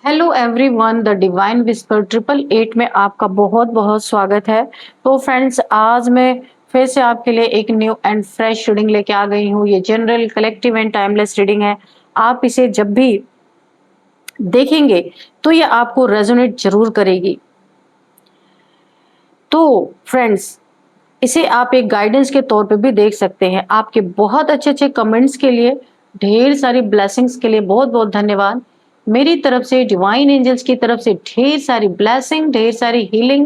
Hello everyone, the divine whisper 888 में आपका बहुत बहुत स्वागत है। तो फ्रेंड्स, आज मैं फिर से आपके लिए एक न्यू एंड फ्रेश रीडिंग लेके आ गई हूँ। ये general, collective and timeless reading है। आप इसे जब भी देखेंगे तो ये आपको रेजोनेट जरूर करेगी। तो फ्रेंड्स, इसे आप एक गाइडेंस के तौर पे भी देख सकते हैं। आपके बहुत अच्छे अच्छे कमेंट्स के लिए, ढेर सारी ब्लेसिंग्स के लिए बहुत बहुत धन्यवाद। मेरी तरफ से, डिवाइन एंजल्स की तरफ से ढेर सारी ब्लेसिंग, ढेर सारी हीलिंग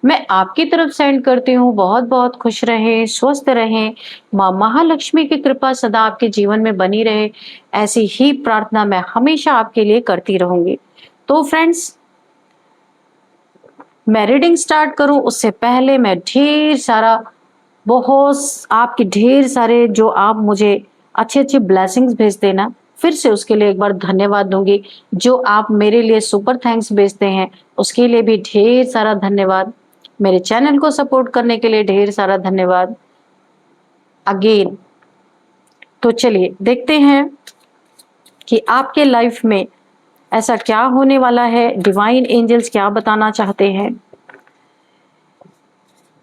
मैं आपकी तरफ सेंड करती हूँ। बहुत बहुत खुश रहें, स्वस्थ रहें, माँ महालक्ष्मी की कृपा सदा आपके जीवन में बनी रहे, ऐसी ही प्रार्थना मैं हमेशा आपके लिए करती रहूंगी। तो फ्रेंड्स, मैं रीडिंग स्टार्ट करूं उससे पहले मैं ढेर सारा, बहुत आपके ढेर सारे जो आप मुझे अच्छे अच्छे ब्लेसिंग्स भेज देना, फिर से उसके लिए एक बार धन्यवाद दूंगी। जो आप मेरे लिए सुपर थैंक्स भेजते हैं उसके लिए भी ढेर सारा धन्यवाद। मेरे चैनल को सपोर्ट करने के लिए ढेर सारा धन्यवाद अगेन। तो चलिए देखते हैं कि आपके लाइफ में ऐसा क्या होने वाला है, डिवाइन एंजल्स क्या बताना चाहते हैं,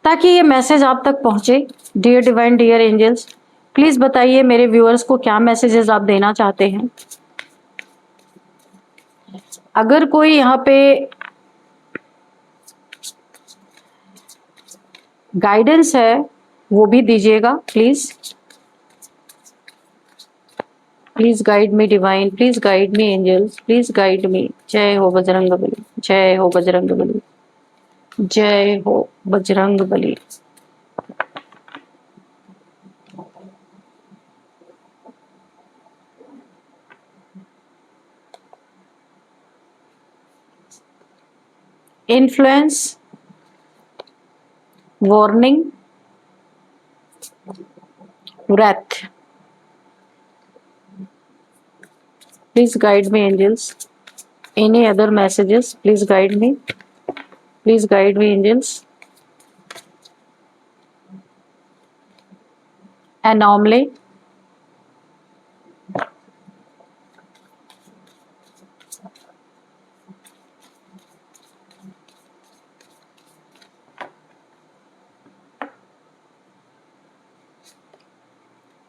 ताकि ये मैसेज आप तक पहुंचे। Dear divine, dear angels, please बताइए मेरे व्यूअर्स को क्या मैसेजेस आप देना चाहते हैं। अगर कोई यहाँ पे गाइडेंस है वो भी दीजिएगा please. Please guide me divine, please guide me angels, please guide me. जय हो बजरंग बली, जय हो बजरंग बली, जय हो Bajrang Bali. Influence, warning, wrath. Please guide me, angels. Any other messages? Please guide me. Please guide me, angels. Anomaly.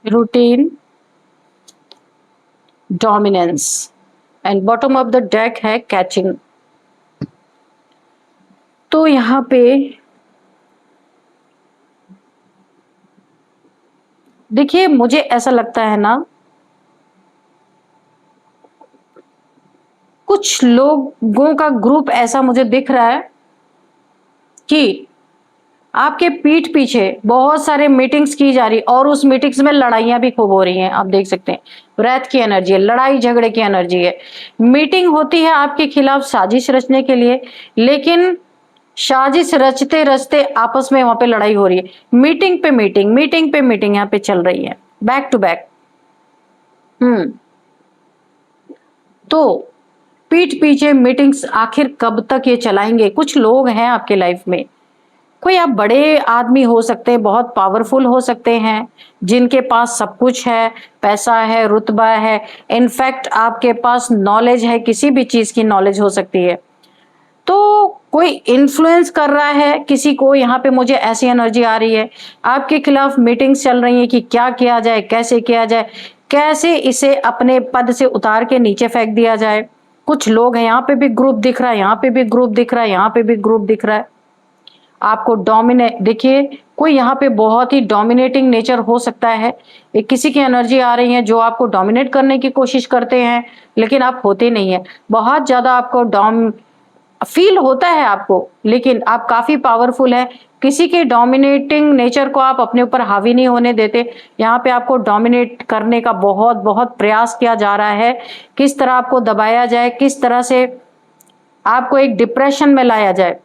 Routine. Dominance. And bottom of the deck है catching. तो यहाँ पे देखिए, मुझे ऐसा लगता है ना, कुछ लोगों का ग्रुप ऐसा मुझे दिख रहा है कि आपके पीठ पीछे बहुत सारे मीटिंग्स की जा रही और उस मीटिंग्स में लड़ाइयां भी खूब हो रही हैं। आप देख सकते हैं, रैत की एनर्जी है, लड़ाई झगड़े की एनर्जी है। मीटिंग होती है आपके खिलाफ साजिश रचने के लिए, लेकिन साजिश रचते रचते आपस में वहां पे लड़ाई हो रही है। मीटिंग पे मीटिंग, मीटिंग पे मीटिंग यहाँ पे चल रही है, बैक टू बैक। तो पीठ पीछे मीटिंग्स आखिर कब तक ये चलाएंगे? कुछ लोग हैं आपके लाइफ में, कोई आप बड़े आदमी हो सकते हैं, बहुत पावरफुल हो सकते हैं, जिनके पास सब कुछ है, पैसा है, रुतबा है, इनफैक्ट आपके पास नॉलेज है, किसी भी चीज की नॉलेज हो सकती है। तो कोई इन्फ्लुएंस कर रहा है किसी को, यहाँ पे मुझे ऐसी एनर्जी आ रही है। आपके खिलाफ मीटिंग्स चल रही है कि क्या किया जाए, कैसे किया जाए, कैसे इसे अपने पद से उतार के नीचे फेंक दिया जाए। कुछ लोग हैं, यहाँ पे भी ग्रुप दिख रहा है, यहाँ पे भी ग्रुप दिख रहा है, यहाँ पे भी ग्रुप दिख रहा है। आपको डोमिनेट, देखिए कोई यहाँ पे बहुत ही डोमिनेटिंग नेचर हो सकता है। एक किसी की एनर्जी आ रही है जो आपको डोमिनेट करने की कोशिश करते हैं, लेकिन आप होते नहीं है। बहुत ज्यादा आपको डोम फील होता है आपको, लेकिन आप काफी पावरफुल है। किसी के डोमिनेटिंग नेचर को आप अपने ऊपर हावी नहीं होने देते। यहाँ पे आपको डोमिनेट करने का बहुत बहुत प्रयास किया जा रहा है। किस तरह आपको दबाया जाए, किस तरह से आपको एक डिप्रेशन में लाया जाए।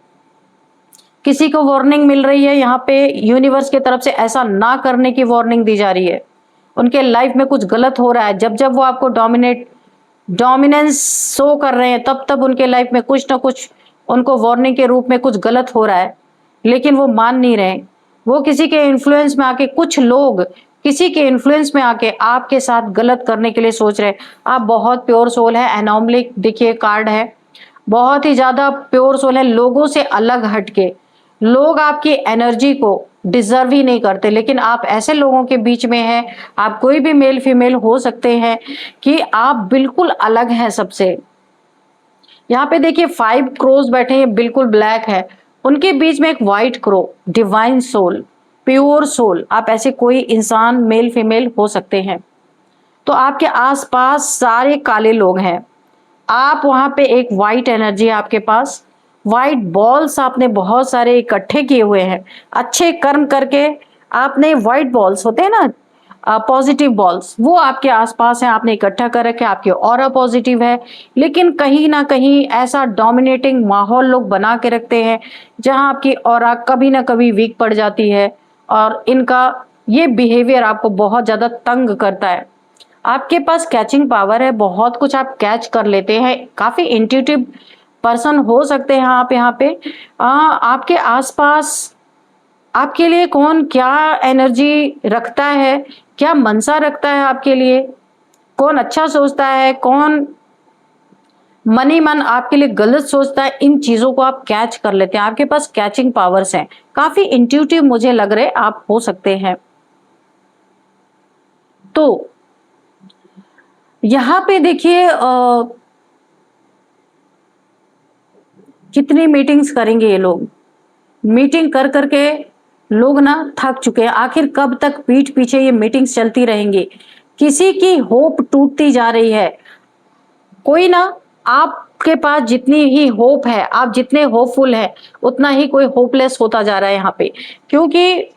किसी को वार्निंग मिल रही है यहाँ पे यूनिवर्स की तरफ से, ऐसा ना करने की वार्निंग दी जा रही है। उनके लाइफ में कुछ गलत हो रहा है। जब जब वो आपको डोमिनेंस शो कर रहे हैं, तब तब उनके लाइफ में कुछ ना कुछ उनको वार्निंग के रूप में कुछ गलत हो रहा है, लेकिन वो मान नहीं रहे। वो किसी के इन्फ्लुएंस में आके, कुछ लोग किसी के इन्फ्लुएंस में आके आपके साथ गलत करने के लिए सोच रहे हैं। आप बहुत प्योर सोल है, एनॉमली देखिए कार्ड है, बहुत ही ज्यादा प्योर सोल है, लोगों से अलग हटके। लोग आपकी एनर्जी को डिजर्व ही नहीं करते, लेकिन आप ऐसे लोगों के बीच में हैं, आप कोई भी मेल फीमेल हो सकते हैं, कि आप बिल्कुल अलग हैं सबसे। यहाँ पे देखिए 5 क्रोज बैठे हैं, बिल्कुल ब्लैक है, उनके बीच में एक white crow, divine soul, pure soul. आप ऐसे कोई इंसान मेल फीमेल हो सकते हैं। तो आपके आसपास सारे काले लोग हैं, आप वहां पे एक व्हाइट एनर्जी है आपके पास, व्हाइट बॉल्स आपने बहुत सारे इकट्ठे किए हुए हैं अच्छे कर्म करके। आपने व्हाइट बॉल्स होते हैं ना, पॉजिटिव बॉल्स, वो आपके आसपास हैं, आपने इकट्ठा कर रखे, आपके ऑरा पॉजिटिव है। लेकिन कहीं ना कहीं ऐसा डोमिनेटिंग माहौल लोग बना के रखते हैं जहां आपकी ऑरा कभी ना कभी वीक पड़ जाती है, और इनका ये बिहेवियर आपको बहुत ज्यादा तंग करता है। आपके पास कैचिंग पावर है, बहुत कुछ आप कैच कर लेते हैं, काफी इंट्यूटिव पर्सन हो सकते हैं आप यहाँ पे। आपके आसपास आपके लिए कौन क्या एनर्जी रखता है, क्या मनसा रखता है आपके लिए, कौन अच्छा सोचता है, कौन मनी मन आपके लिए गलत सोचता है, इन चीजों को आप कैच कर लेते हैं। आपके पास कैचिंग पावर्स हैं, काफी इंट्यूटिव मुझे लग रहे आप हो सकते हैं। तो यहाँ पे देखिए कितनी मीटिंग्स करेंगे ये लोग, मीटिंग कर करके लोग ना थक चुके हैं। आखिर कब तक पीठ पीछे ये मीटिंग्स चलती रहेंगी, किसी की होप टूटती जा रही है। कोई ना, आपके पास जितनी ही होप है, आप जितने होपफुल हैं, उतना ही कोई होपलेस होता जा रहा है यहाँ पे। क्योंकि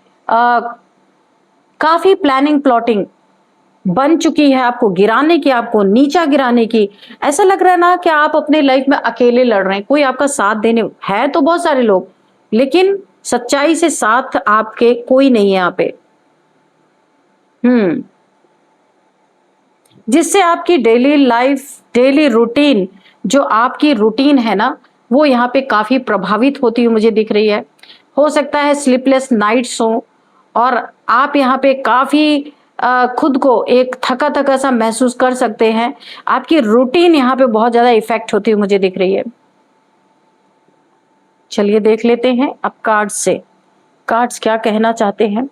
काफी प्लानिंग प्लॉटिंग बन चुकी है आपको गिराने की, आपको नीचा गिराने की। ऐसा लग रहा है ना कि आप अपने लाइफ में अकेले लड़ रहे हैं, कोई आपका साथ देने है तो बहुत सारे लोग, लेकिन सच्चाई से साथ आपके कोई नहीं है यहाँ पे। हम्म जिससे आपकी डेली लाइफ, डेली रूटीन, जो आपकी रूटीन है ना, वो यहाँ पे काफी प्रभावित होती हुई मुझे दिख रही है। हो सकता है स्लीपलेस नाइट्स हो, और आप यहाँ पे काफी खुद को एक थका थका सा महसूस कर सकते हैं। आपकी रूटीन यहाँ पे बहुत ज्यादा इफेक्ट होती हुई मुझे दिख रही है। चलिए देख लेते हैं अब कार्ड्स से, कार्ड्स क्या कहना चाहते हैं।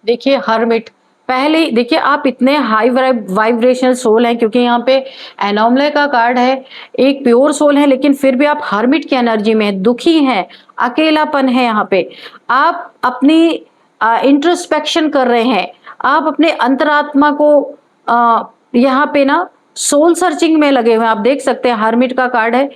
देखिए हर्मिट, पहले देखिए आप इतने हाई वाइब्रेशनल सोल हैं, क्योंकि यहाँ पे एनोमले का कार्ड है, एक प्योर सोल है, लेकिन फिर भी आप हर्मिट की एनर्जी में दुखी हैं, अकेलापन है यहाँ पे। आप अपनी इंट्रोस्पेक्शन कर रहे हैं, आप अपने अंतरात्मा को यहाँ पे ना सोल सर्चिंग में लगे हुए हैं। आप देख सकते हैं हर्मिट का कार्ड है,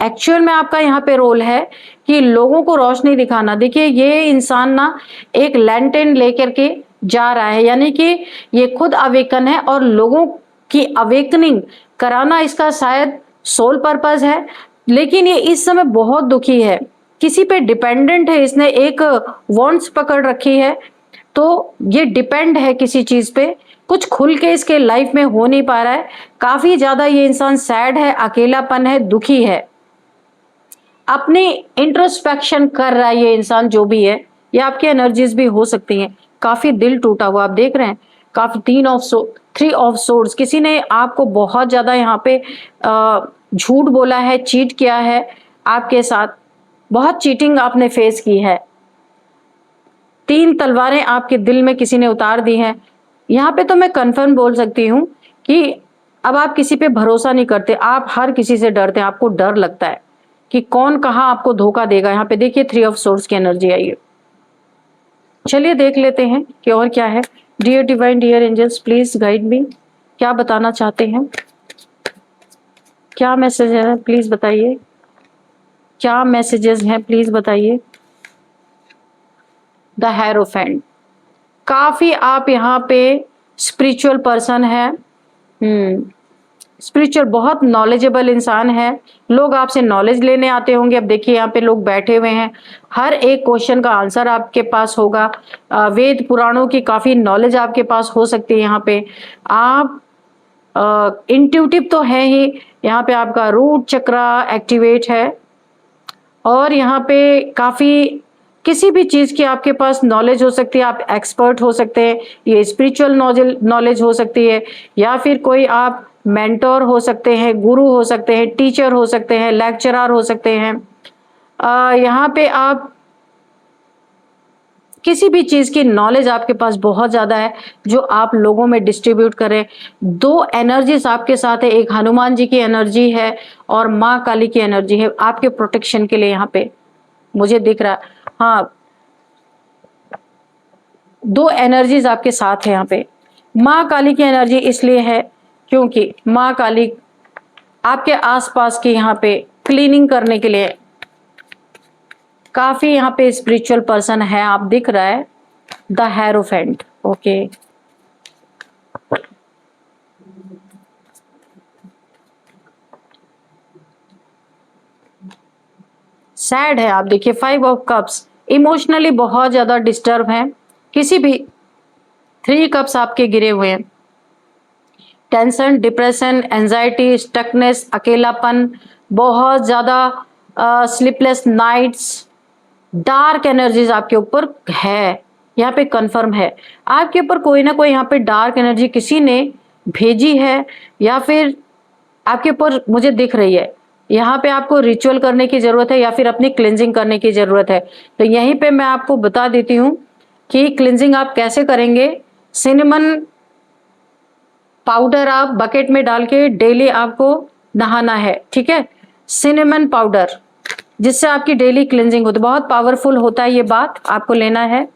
एक्चुअल में आपका यहाँ पे रोल है कि लोगों को रोशनी दिखाना। देखिए ये इंसान ना एक लैंटेन लेकर के जा रहा है, यानी कि ये खुद अवेकन है, और लोगों की अवेकनिंग कराना इसका शायद सोल पर्पस है। लेकिन ये इस समय बहुत दुखी है, किसी पे डिपेंडेंट है, इसने एक वॉन्ट्स पकड़ रखी है, तो ये डिपेंड है किसी चीज पे, कुछ खुल के इसके लाइफ में हो नहीं पा रहा है। काफी ज्यादा ये इंसान सैड है, अकेलापन है, दुखी है, अपनी इंट्रोस्पेक्शन कर रहा है ये इंसान जो भी है। ये आपकी एनर्जीज भी हो सकती हैं, काफी दिल टूटा हुआ आप देख रहे हैं, काफी 3 ऑफ सोर्ड्स, किसी ने आपको बहुत ज्यादा यहाँ पे झूठ बोला है, चीट किया है आपके साथ, बहुत चीटिंग आपने फेस की है। 3 तलवारें आपके दिल में किसी ने उतार दी हैं। यहाँ पे तो मैं कन्फर्म बोल सकती हूँ कि अब आप किसी पे भरोसा नहीं करते, आप हर किसी से डरते हैं, आपको डर लगता है कि कौन कहाँ आपको धोखा देगा। यहाँ पे देखिए 3 ऑफ सोर्ड्स की एनर्जी आई है। चलिए देख लेते हैं कि और क्या है। Dear divine, dear angels, please guide me, क्या बताना चाहते हैं, क्या मैसेज है प्लीज बताइए, क्या मैसेजेस हैं प्लीज बताइए। द हेरोफेंट, काफी आप यहाँ पे स्पिरिचुअल पर्सन है, स्पिरिचुअल, बहुत नॉलेजेबल इंसान है, लोग आपसे नॉलेज लेने आते होंगे। अब देखिए यहाँ पे लोग बैठे हुए हैं, हर एक क्वेश्चन का आंसर आपके पास होगा। वेद पुराणों की काफी नॉलेज आपके पास हो सकती है यहाँ पे। आप इंट्यूटिव तो है ही, यहाँ पे आपका रूट चक्रा एक्टिवेट है और यहाँ पे काफ़ी किसी भी चीज़ की आपके पास नॉलेज हो सकती है, आप एक्सपर्ट हो सकते हैं, ये स्पिरिचुअल नॉलेज हो सकती है या फिर कोई आप मेंटोर हो सकते हैं, गुरु हो सकते हैं, टीचर हो सकते हैं, लेक्चरर हो सकते हैं। यहाँ पे आप किसी भी चीज़ की नॉलेज आपके पास बहुत ज़्यादा है जो आप लोगों में डिस्ट्रीब्यूट करें। दो एनर्जीज आपके साथ है, एक हनुमान जी की एनर्जी है और माँ काली की एनर्जी है आपके प्रोटेक्शन के लिए। यहाँ पे मुझे दिख रहा है, हाँ, दो एनर्जीज आपके साथ है यहाँ पे। माँ काली की एनर्जी इसलिए है क्योंकि माँ काली आपके आसपास की यहाँ पे क्लीनिंग करने के लिए काफी यहाँ पे स्पिरिचुअल पर्सन है, आप दिख रहा है, द हेरोफेंट। ओके, सैड है, आप देखिए 5 ऑफ कप्स, इमोशनली बहुत ज्यादा डिस्टर्ब है, किसी भी 3 कप्स आपके गिरे हुए हैं, टेंशन, डिप्रेशन, एंजाइटी, स्टकनेस, अकेलापन, बहुत ज्यादा स्लीपलेस नाइट्स, डार्क एनर्जीज आपके ऊपर है, यहाँ पे कंफर्म है आपके ऊपर कोई ना कोई यहाँ पे डार्क एनर्जी किसी ने भेजी है या फिर आपके ऊपर मुझे दिख रही है। यहाँ पे आपको रिचुअल करने की जरूरत है या फिर अपनी क्लिनजिंग करने की जरूरत है। तो यहीं पे मैं आपको बता देती हूँ कि क्लिनजिंग आप कैसे करेंगे। सिनेमन पाउडर आप बकेट में डाल के डेली आपको नहाना है, ठीक है। सिनेमन पाउडर जिससे आपकी डेली क्लिनजिंग होती है, बहुत पावरफुल होता है, ये बात आपको लेना है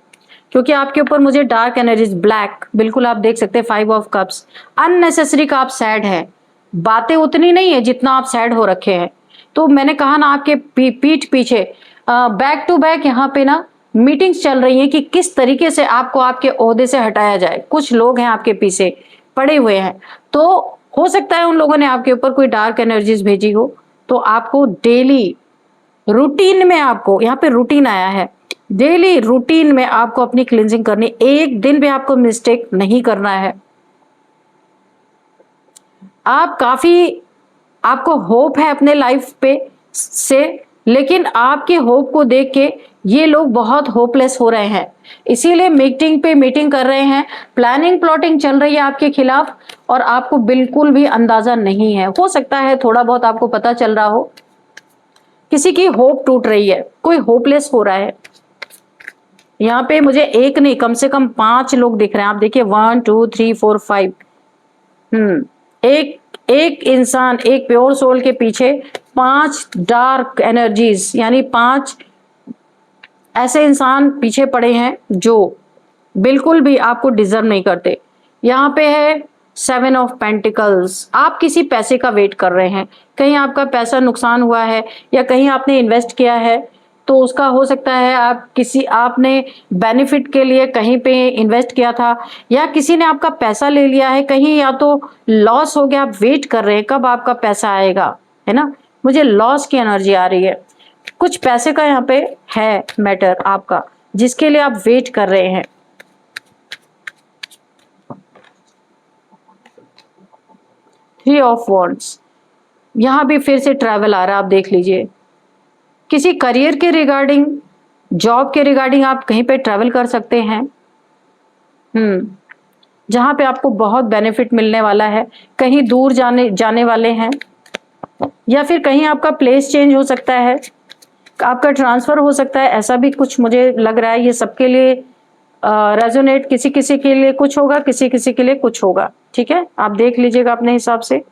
क्योंकि आपके ऊपर मुझे डार्क एनर्जीज, ब्लैक, बिल्कुल आप देख सकते हैं 5 ऑफ कप्स, अननेसेसरी का आप सैड है, बातें उतनी नहीं है जितना आप सैड हो रखे हैं। तो मैंने कहा ना आपके पीठ पीछे बैक टू बैक यहाँ पे ना मीटिंग्स चल रही हैं कि किस तरीके से आपको आपके ओहदे से हटाया जाए। कुछ लोग हैं आपके पीछे पड़े हुए हैं, तो हो सकता है उन लोगों ने आपके ऊपर कोई डार्क एनर्जीज भेजी हो। तो आपको डेली रूटीन में, आपको यहाँ पे रूटीन आया है, डेली रूटीन में आपको अपनी क्लिनजिंग करनी, एक दिन भी आपको मिस्टेक नहीं करना है। आप काफी, आपको होप है अपने लाइफ पे से, लेकिन आपके होप को देख के ये लोग बहुत होपलेस हो रहे हैं, इसीलिए मीटिंग पे मीटिंग कर रहे हैं, प्लानिंग प्लॉटिंग चल रही है आपके खिलाफ और आपको बिल्कुल भी अंदाजा नहीं है। हो सकता है थोड़ा बहुत आपको पता चल रहा हो, किसी की होप टूट रही है, कोई होपलेस हो रहा है। यहाँ पे मुझे एक नहीं, कम से कम 5 लोग दिख रहे हैं, आप देखिए 1 2 3 4 5। एक इंसान, एक प्योर सोल के पीछे 5 डार्क एनर्जीज, यानी 5 ऐसे इंसान पीछे पड़े हैं जो बिल्कुल भी आपको डिजर्व नहीं करते। यहाँ पे है 7 ऑफ पेंटिकल्स, आप किसी पैसे का वेट कर रहे हैं, कहीं आपका पैसा नुकसान हुआ है या कहीं आपने इन्वेस्ट किया है तो उसका हो सकता है आपने बेनिफिट के लिए कहीं पे इन्वेस्ट किया था या किसी ने आपका पैसा ले लिया है कहीं, या तो लॉस हो गया, आप वेट कर रहे हैं कब आपका पैसा आएगा, है ना। मुझे लॉस की एनर्जी आ रही है, कुछ पैसे का यहाँ पे है मैटर आपका जिसके लिए आप वेट कर रहे हैं। थ्री ऑफ वॉन्ड्स, यहां भी फिर से ट्रैवल आ रहा है, आप देख लीजिए, किसी करियर के रिगार्डिंग, जॉब के रिगार्डिंग आप कहीं पे ट्रैवल कर सकते हैं, जहां पे आपको बहुत बेनिफिट मिलने वाला है, कहीं दूर जाने वाले हैं या फिर कहीं आपका प्लेस चेंज हो सकता है, आपका ट्रांसफर हो सकता है, ऐसा भी कुछ मुझे लग रहा है। ये सबके लिए रेजोनेट, किसी किसी के लिए कुछ होगा, किसी किसी के लिए कुछ होगा, ठीक है, आप देख लीजिएगा अपने हिसाब से।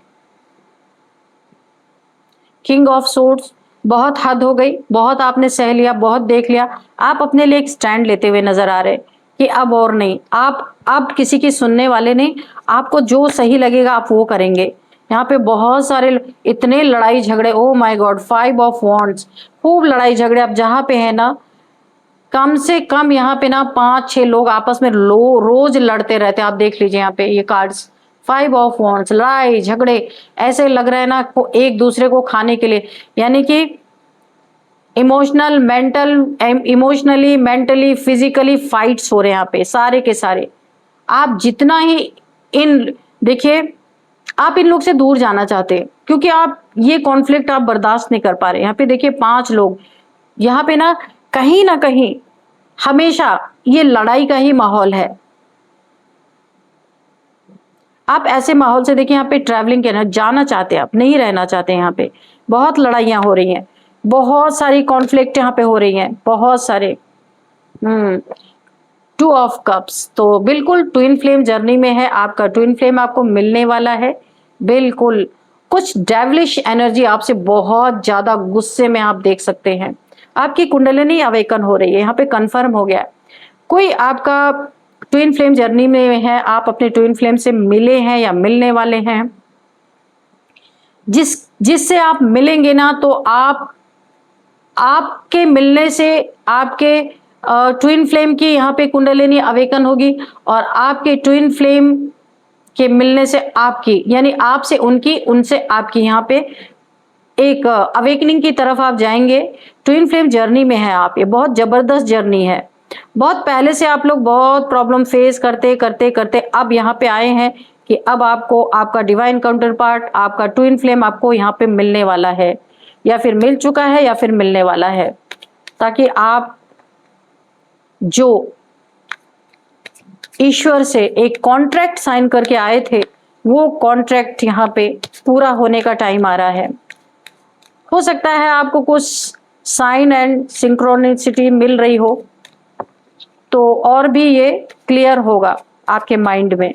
किंग ऑफ सोर्ड्स, बहुत हद हो गई, बहुत आपने सह लिया, बहुत देख लिया, आप अपने लिए एक स्टैंड लेते हुए नजर आ रहे कि अब और नहीं, आप अब किसी की सुनने वाले नहीं, आपको जो सही लगेगा आप वो करेंगे। यहाँ पे बहुत सारे इतने लड़ाई झगड़े, oh my God, 5 of wands, खूब लड़ाई झगड़े। अब जहाँ पे है ना, कम से कम यहाँ पे ना 5-6 लोग आपस में रोज लड़ते रहते हैं, आप देख लीजिए यहाँ पे ये कार्ड्स, 5 ऑफ वॉन्ड्स, लड़ाई झगड़े, ऐसे लग रहा है ना एक दूसरे को खाने के लिए, यानी कि इमोशनली मेंटली फिजिकली फाइट्स हो रहे हैं यहाँ पे सारे के सारे। आप जितना ही देखिए आप इन लोग से दूर जाना चाहते हैं क्योंकि आप ये कॉन्फ्लिक्ट आप बर्दाश्त नहीं कर पा रहे। यहाँ पे देखिए 5 लोग, यहाँ पे ना कहीं हमेशा ये लड़ाई का ही माहौल है। आप ऐसे माहौल से देखिए, यहाँ पे ट्रैवलिंग के ना जाना चाहते हैं, आप नहीं रहना चाहते। यहाँ पे बहुत लड़ाइयाँ हो रही हैं, बहुत सारी कॉन्फ्लिक्ट यहाँ पे हो रही हैं, बहुत सारे। 2 ऑफ कप्स, तो बिल्कुल ट्विन फ्लेम जर्नी में है आपका। ट्विन फ्लेम आपको मिलने वाला है। बिल्कुल कुछ डेविलिश एनर्जी आपसे बहुत ज्यादा गुस्से में आप देख सकते हैं। आपकी कुंडलिनी अवेकन हो रही है, यहाँ पे कंफर्म हो गया है। कोई आपका ट्विन फ्लेम जर्नी में है, आप अपने ट्विन फ्लेम से मिले हैं या मिलने वाले हैं। जिससे आप मिलेंगे ना, तो आपके मिलने से आपके ट्विन फ्लेम की यहाँ पे कुंडलिनी अवेकन होगी, और आपके ट्विन फ्लेम के मिलने से आपकी, यानी आपसे उनकी, उनसे आपकी, यहाँ पे एक अवेकनिंग की तरफ आप जाएंगे। ट्विन फ्लेम जर्नी में है आप, ये बहुत जबरदस्त जर्नी है। बहुत पहले से आप लोग बहुत प्रॉब्लम फेस करते करते करते अब यहाँ पे आए हैं कि अब आपको आपका डिवाइन काउंटर पार्ट, आपका ट्विन फ्लेम आपको यहाँ पे मिलने वाला है, या फिर मिल चुका है या फिर मिलने वाला है, ताकि आप जो ईश्वर से एक कॉन्ट्रैक्ट साइन करके आए थे, वो कॉन्ट्रैक्ट यहाँ पे पूरा होने का टाइम आ रहा है। हो सकता है आपको कुछ साइन एंड सिंक्रोनिसिटी मिल रही हो, तो और भी ये क्लियर होगा आपके माइंड में।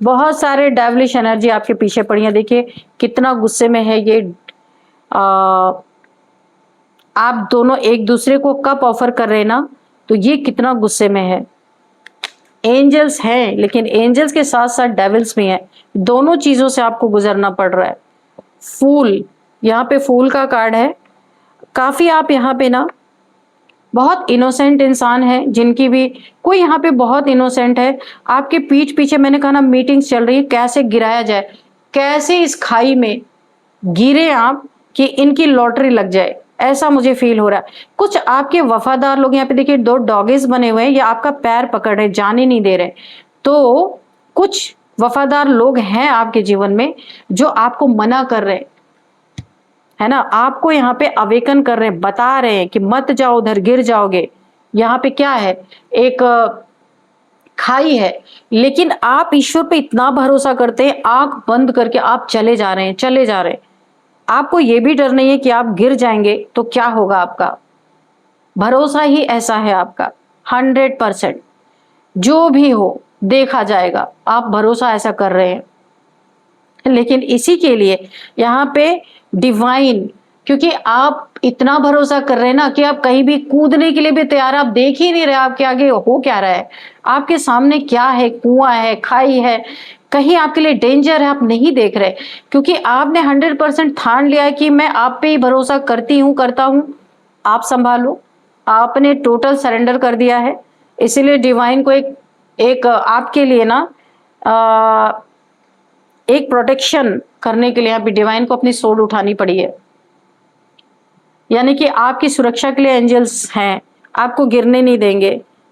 बहुत सारे डेविलिश एनर्जी आपके पीछे पड़ी है। देखिए कितना गुस्से में है ये। आप दोनों एक दूसरे को कप ऑफर कर रहे हैं ना, तो ये कितना गुस्से में है। एंजल्स हैं, लेकिन एंजल्स के साथ साथ डेविल्स भी हैं। दोनों चीजों से आपको गुजरना पड़ रहा है। फूल, यहाँ पे फूल का कार्ड है। काफी आप यहाँ पे ना बहुत इनोसेंट इंसान है, जिनकी भी कोई यहाँ पे बहुत इनोसेंट है। आपके पीठ पीछे मैंने कहा ना मीटिंग्स चल रही है, कैसे गिराया जाए, कैसे इस खाई में गिरे आप कि इनकी लॉटरी लग जाए, ऐसा मुझे फील हो रहा है। कुछ आपके वफादार लोग, यहाँ पे देखिए 2 डॉगीज बने हुए हैं, ये आपका पैर पकड़ रहे, जाने नहीं दे रहे। तो कुछ वफादार लोग हैं आपके जीवन में जो आपको मना कर रहे हैं, है ना, आपको यहाँ पे अवेकन कर रहे हैं, बता रहे हैं कि मत जाओ उधर, गिर जाओगे। यहाँ पे क्या है, एक खाई है, लेकिन आप ईश्वर पे इतना भरोसा करते हैं, आंख बंद करके आप चले जा रहे हैं, चले जा रहे हैं। आपको ये भी डर नहीं है कि आप गिर जाएंगे तो क्या होगा आपका। भरोसा ही ऐसा है आपका 100%, जो भी हो देखा जाएगा। आप भरोसा ऐसा कर रहे हैं, लेकिन इसी के लिए यहाँ पे डिवाइन, क्योंकि आप इतना भरोसा कर रहे हैं ना कि आप कहीं भी कूदने के लिए भी तैयार, आप देख ही नहीं रहे आपके आगे हो क्या रहा है, आपके सामने क्या है, कुआं है, खाई है, कहीं आपके लिए डेंजर है, आप नहीं देख रहे, क्योंकि आपने 100% ठान लिया है कि मैं आप पे ही भरोसा करती हूँ, करता हूँ, आप संभालो। आपने टोटल सरेंडर कर दिया है। इसीलिए डिवाइन को एक आपके लिए ना एक प्रोटेक्शन करने के लिए यहाँ पे डिवाइन को अपनी सोड उठानी पड़ी है। यानी कि आपकी सुरक्षा के लिए एंजल्स हैं, आपको गिरने नहीं देंगे,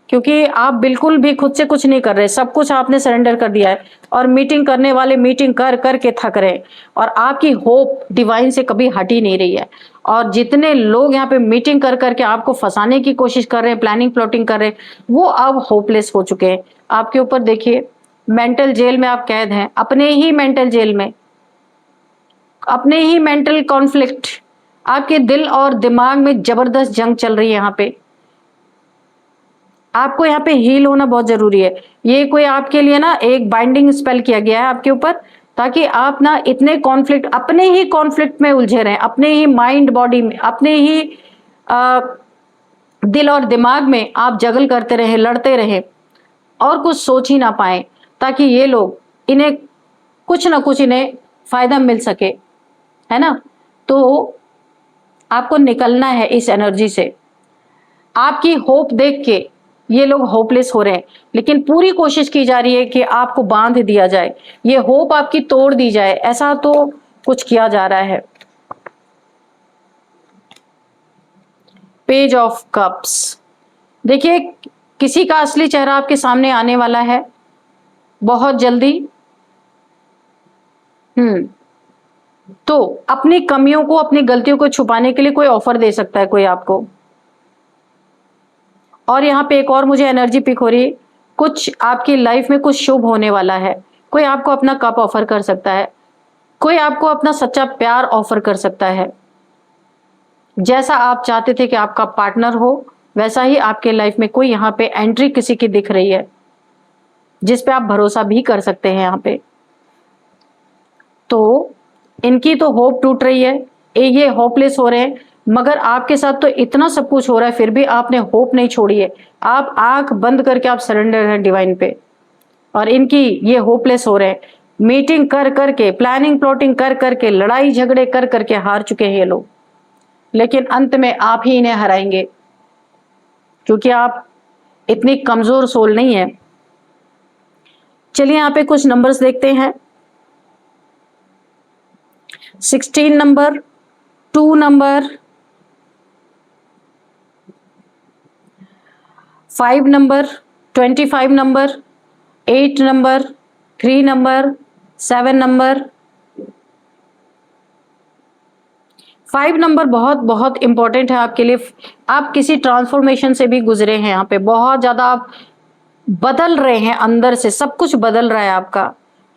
क्योंकि आप बिल्कुल भी खुद से कुछ नहीं कर रहे, सब कुछ आपने सरेंडर कर दिया है। और मीटिंग करने वाले मीटिंग कर करके थक रहे, और आपकी होप डिवाइन से कभी हट ही नहीं रही है। और जितने लोग यहाँ पे मीटिंग कर करके आपको फंसाने की कोशिश कर रहे हैं, प्लानिंग प्लॉटिंग कर रहे हैं, वो अब होपलेस हो चुके हैं। आपके ऊपर देखिए मेंटल जेल में आप कैद हैं, अपने ही मेंटल जेल में, अपने ही मेंटल कॉन्फ्लिक्ट, आपके दिल और दिमाग में जबरदस्त जंग चल रही है। यहाँ पे आपको यहाँ पे हील होना बहुत जरूरी है। ये कोई आपके लिए ना एक बाइंडिंग स्पेल किया गया है आपके ऊपर, ताकि आप ना इतने कॉन्फ्लिक्ट, अपने ही कॉन्फ्लिक्ट में उलझे रहें, अपने ही माइंड बॉडी में, अपने ही दिल और दिमाग में आप जगल करते रहें, लड़ते रहें, और कुछ सोच ही ना पाए, ताकि ये लोग, इन्हें कुछ ना कुछ इन्हें फायदा मिल सके, है ना। तो आपको निकलना है इस एनर्जी से। आपकी होप देख के ये लोग होपलेस हो रहे हैं, लेकिन पूरी कोशिश की जा रही है कि आपको बांध दिया जाए, ये होप आपकी तोड़ दी जाए, ऐसा तो कुछ किया जा रहा है। पेज ऑफ कप्स, देखिए किसी का असली चेहरा आपके सामने आने वाला है। बहुत जल्दी। तो अपनी कमियों को, अपनी गलतियों को छुपाने के लिए कोई ऑफर दे सकता है कोई आपको। और यहाँ पे एक और मुझे एनर्जी पिक हो रही है, कुछ आपकी लाइफ में कुछ शुभ होने वाला है। कोई आपको अपना कप ऑफर कर सकता है, कोई आपको अपना सच्चा प्यार ऑफर कर सकता है। जैसा आप चाहते थे कि आपका पार्टनर हो, वैसा ही आपके लाइफ में कोई यहाँ पे एंट्री किसी की दिख रही है, जिस पे आप भरोसा भी कर सकते हैं यहाँ पे। तो इनकी तो होप टूट रही है, ये होपलेस हो रहे हैं, मगर आपके साथ तो इतना सब कुछ हो रहा है, फिर भी आपने होप नहीं छोड़ी है। आप आंख बंद करके आप सरेंडर हैं डिवाइन पे, और इनकी ये होपलेस हो रहे हैं। मीटिंग कर करके, प्लानिंग प्लॉटिंग कर करके, लड़ाई झगड़े कर करके हार चुके हैं ये लोग, लेकिन अंत में आप ही इन्हें हराएंगे, क्योंकि आप इतनी कमजोर सोल नहीं है। चलिए यहाँ पे कुछ नंबर्स देखते हैं। 16 number, 2 number, 5 number, 25 number, 8 number, 3 number, 7 number. 5 number बहुत बहुत इंपॉर्टेंट है आपके लिए। आप किसी ट्रांसफॉर्मेशन से भी गुजरे हैं, यहाँ पे बहुत ज्यादा आप बदल रहे हैं, अंदर से सब कुछ बदल रहा है आपका,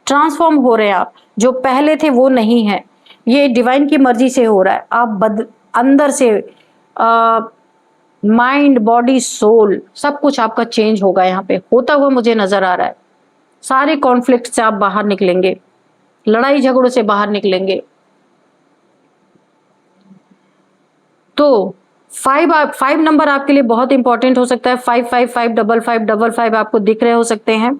ट्रांसफॉर्म हो रहे हैं आप। जो पहले थे वो नहीं है, ये डिवाइन की मर्जी से हो रहा है। आप अंदर से माइंड, बॉडी, सोल सब कुछ आपका चेंज होगा, यहाँ पे होता हुआ मुझे नजर आ रहा है। सारे कॉन्फ्लिक्ट से आप बाहर निकलेंगे, लड़ाई झगड़ों से बाहर निकलेंगे। तो 5 नंबर आपके लिए बहुत इंपॉर्टेंट हो सकता है। 55555555 आपको दिख रहे हो सकते हैं।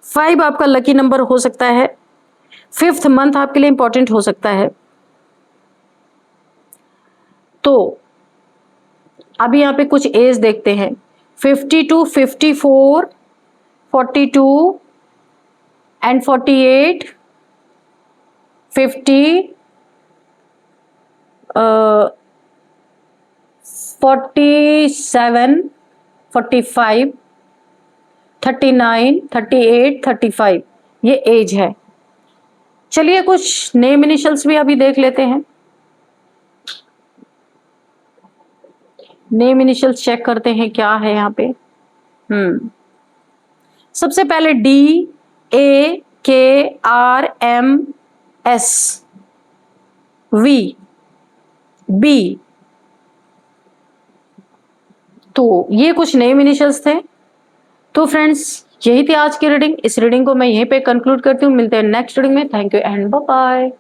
5 आपका लकी नंबर हो सकता है। 5th मंथ आपके लिए इंपॉर्टेंट हो सकता है। तो अभी यहाँ पे कुछ एज देखते हैं। 52, 54, 42 एंड 48, 50, 47, 45, 39, 38, 35 ये एज है। चलिए कुछ नेम इनिशियल्स भी अभी देख लेते हैं। नेम इनिशियल्स चेक करते हैं क्या है यहाँ पे। सबसे पहले DAKRMS, VB। तो ये कुछ नेम इनिशियल्स थे। तो फ्रेंड्स यही थी आज की रीडिंग। इस रीडिंग को मैं यहीं पे कंक्लूड करती हूँ। मिलते हैं नेक्स्ट रीडिंग में। Thank you and bye bye.